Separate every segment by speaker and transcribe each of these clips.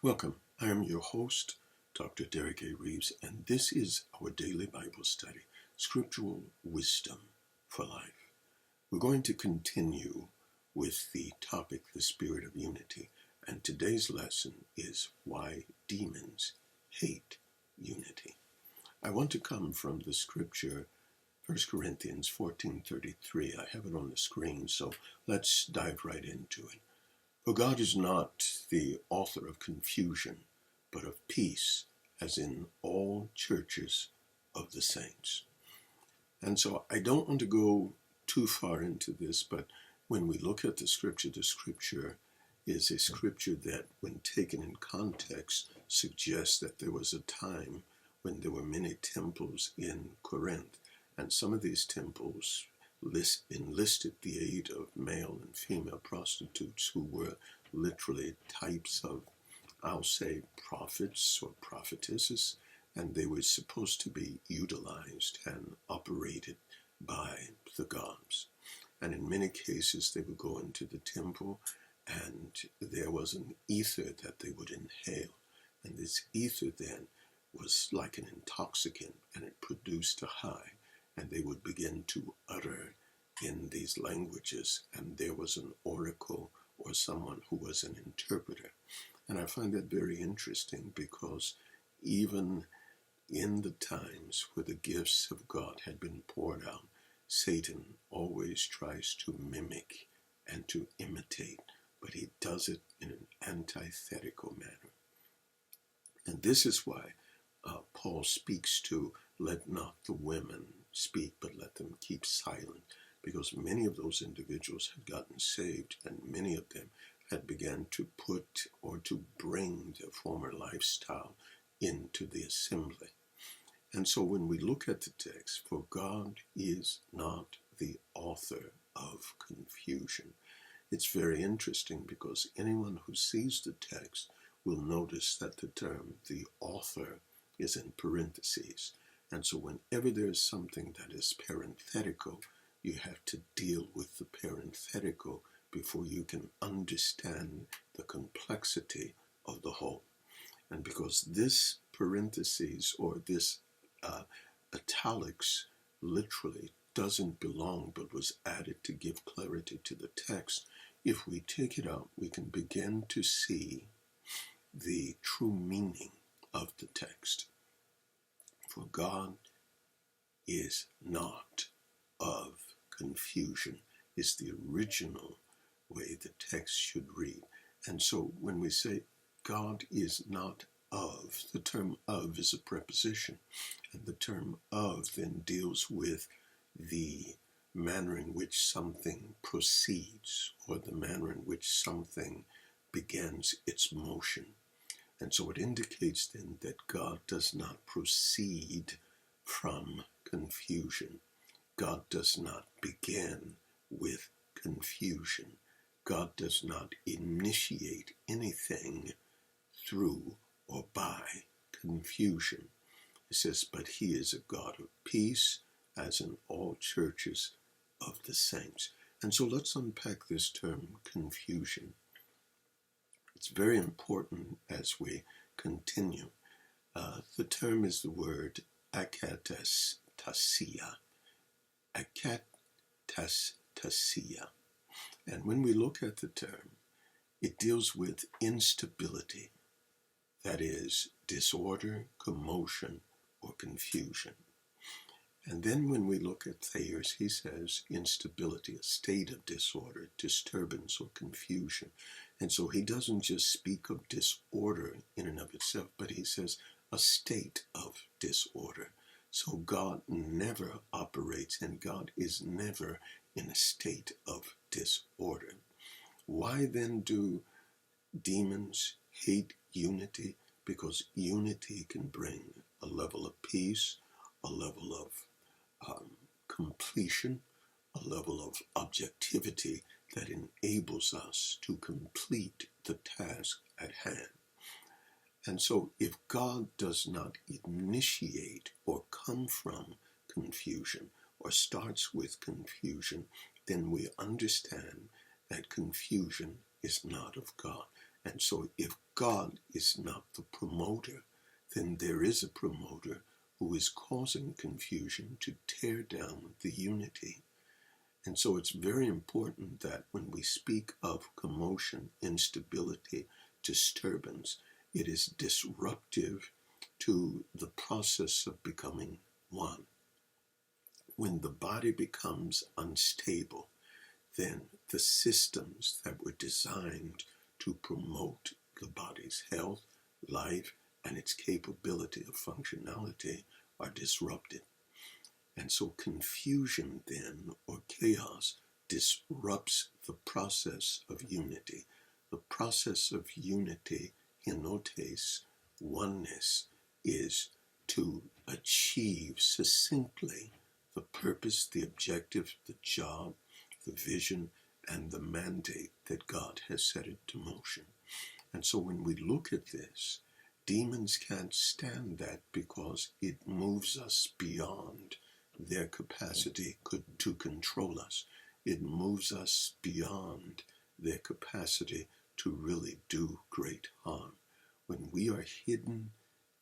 Speaker 1: Welcome. I am your host, Dr. Derek A. Reeves, and this is our daily Bible study, Scriptural Wisdom for Life. We're going to continue with the topic, the Spirit of Unity, and today's lesson is why demons hate unity. I want to come from the scripture, 1 Corinthians 14:33. I have it on the screen, so let's dive right into it. For God is not the author of confusion, but of peace, as in all churches of the saints. And so I don't want to go too far into this, but when we look at the scripture is a scripture that, when taken in context, suggests that there was a time when there were many temples in Corinth, and some of these temples enlisted the aid of male and female prostitutes who were literally types of, I'll say, prophets or prophetesses, and they were supposed to be utilized and operated by the gods. And in many cases, they would go into the temple, and there was an ether that they would inhale. And this ether then was like an intoxicant, and it produced a high. And they would begin to utter in these languages, and there was an oracle or someone who was an interpreter. And I find that very interesting, because even in the times where the gifts of God had been poured out, Satan always tries to mimic and to imitate, but he does it in an antithetical manner. And this is why Paul speaks to, let not the women speak, but let them keep silent, because many of those individuals had gotten saved, and many of them had begun to put or to bring their former lifestyle into the assembly. And so when we look at the text, for God is not the author of confusion, it's very interesting, because anyone who sees the text will notice that the term, the author, is in parentheses. And so whenever there's something that is parenthetical, you have to deal with the parenthetical before you can understand the complexity of the whole. And because this parentheses or this italics literally doesn't belong, but was added to give clarity to the text, if we take it out, we can begin to see the true meaning of the text. For God is not of confusion, is the original way the text should read. And so when we say God is not of, the term of is a preposition, and the term of then deals with the manner in which something proceeds, or the manner in which something begins its motion. And so it indicates then that God does not proceed from confusion. God does not begin with confusion. God does not initiate anything through or by confusion. It says, but he is a God of peace, as in all churches of the saints. And so let's unpack this term, confusion. It's very important as we continue. The term is the word akatasia. Akatasia. And when we look at the term, it deals with instability, that is, disorder, commotion, or confusion. And then when we look at Thayer's, he says instability, a state of disorder, disturbance, or confusion. And so he doesn't just speak of disorder in and of itself, but he says a state of disorder. So God never operates, and God is never in a state of disorder. Why then do demons hate unity? Because unity can bring a level of peace, a level of completion, a level of objectivity that enables us to complete the task at hand. And so if God does not initiate or come from confusion or starts with confusion, then we understand that confusion is not of God. And so if God is not the promoter, then there is a promoter who is causing confusion to tear down the unity. And so it's very important that when we speak of commotion, instability, disturbance, it is disruptive to the process of becoming one. When the body becomes unstable, then the systems that were designed to promote the body's health, life, and its capability of functionality are disrupted. And so confusion then, or chaos, disrupts the process of unity. The process of unity, henotes, oneness, is to achieve succinctly the purpose, the objective, the job, the vision, and the mandate that God has set into motion. And so when we look at this, demons can't stand that because it moves us beyond their capacity to control us. It moves us beyond their capacity to really do great harm. When we are hidden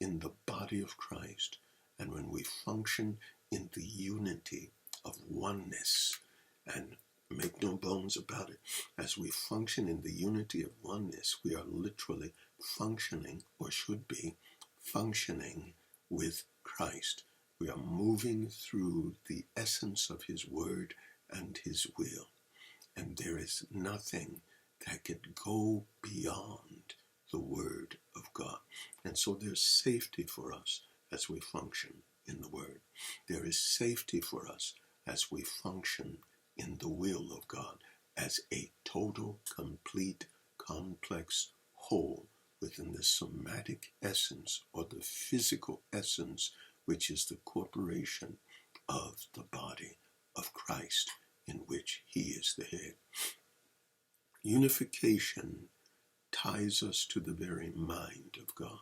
Speaker 1: in the body of Christ, and when we function in the unity of oneness, and make no bones about it, as we function in the unity of oneness, we are literally functioning, or should be functioning, with Christ. We are moving through the essence of his word and his will. And there is nothing that could go beyond the word of God. And so there's safety for us as we function in the word. There is safety for us as we function in the will of God as a total, complete, complex whole within the somatic essence, or the physical essence, which is the corporation of the body of Christ, in which he is the head. Unification ties us to the very mind of God.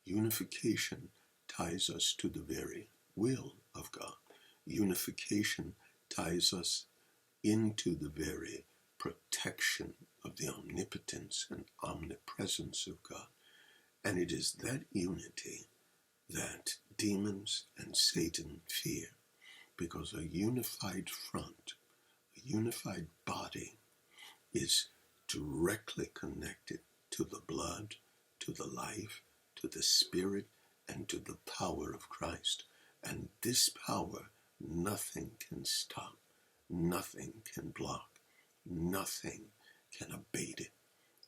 Speaker 1: Unification ties us to the very will of God. Unification ties us into the very protection of the omnipotence and omnipresence of God. And it is that unity that demons and Satan fear, because a unified front, a unified body, is directly connected to the blood, to the life, to the spirit, and to the power of Christ. And this power, nothing can stop, nothing can block, nothing can abate it,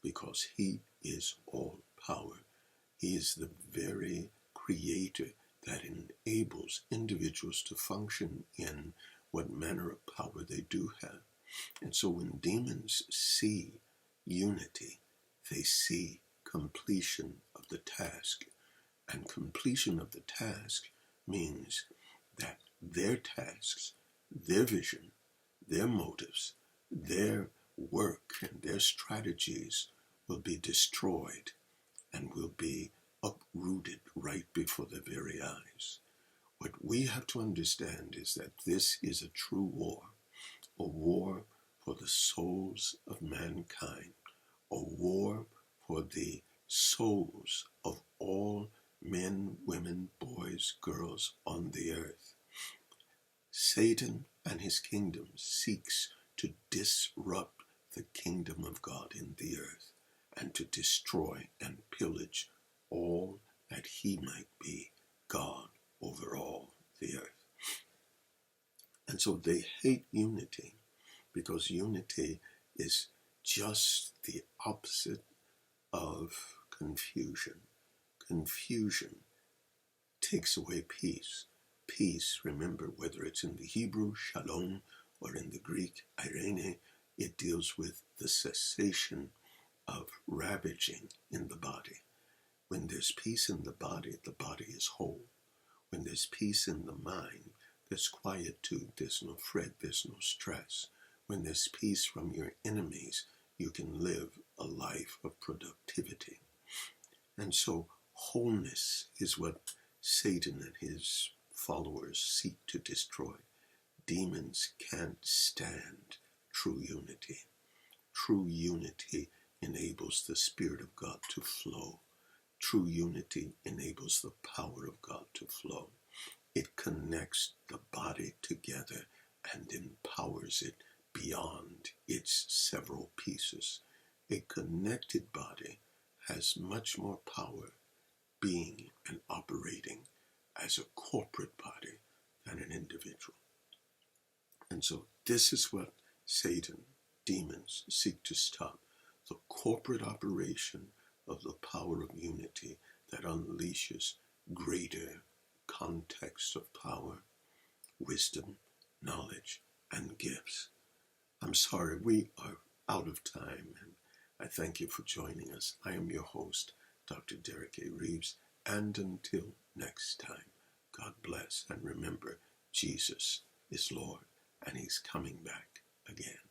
Speaker 1: because he is all power. He is the very creator that enables individuals to function in what manner of power they do have. And so when demons see unity, they see completion of the task. And completion of the task means that their tasks, their vision, their motives, their work, and their strategies will be destroyed and will be uprooted right before their very eyes. What we have to understand is that this is a true war, a war for the souls of mankind, a war for the souls of all men, women, boys, girls on the earth. Satan and his kingdom seeks to disrupt the kingdom of God in the earth, and to destroy and pillage all that he might be God over all the earth. And so they hate unity, because unity is just the opposite of confusion. Confusion takes away peace. Peace, remember, whether it's in the Hebrew, shalom, or in the Greek, eirene, it deals with the cessation of ravaging in the body. When there's peace in the body is whole. When there's peace in the mind, there's quietude, there's no fret, there's no stress. When there's peace from your enemies, you can live a life of productivity. And so wholeness is what Satan and his followers seek to destroy. Demons can't stand true unity. True unity enables the Spirit of God to flow. True unity enables the power of God to flow. It connects the body together and empowers it beyond its several pieces. A connected body has much more power being and operating as a corporate body than an individual. And so this is what Satan, demons seek to stop: the corporate operation of the power of unity that unleashes greater context of power, wisdom, knowledge, and gifts. I'm sorry, we are out of time, and I thank you for joining us. I am your host, Dr. Derek A. Reeves, and until next time, God bless, and remember, Jesus is Lord, and He's coming back again.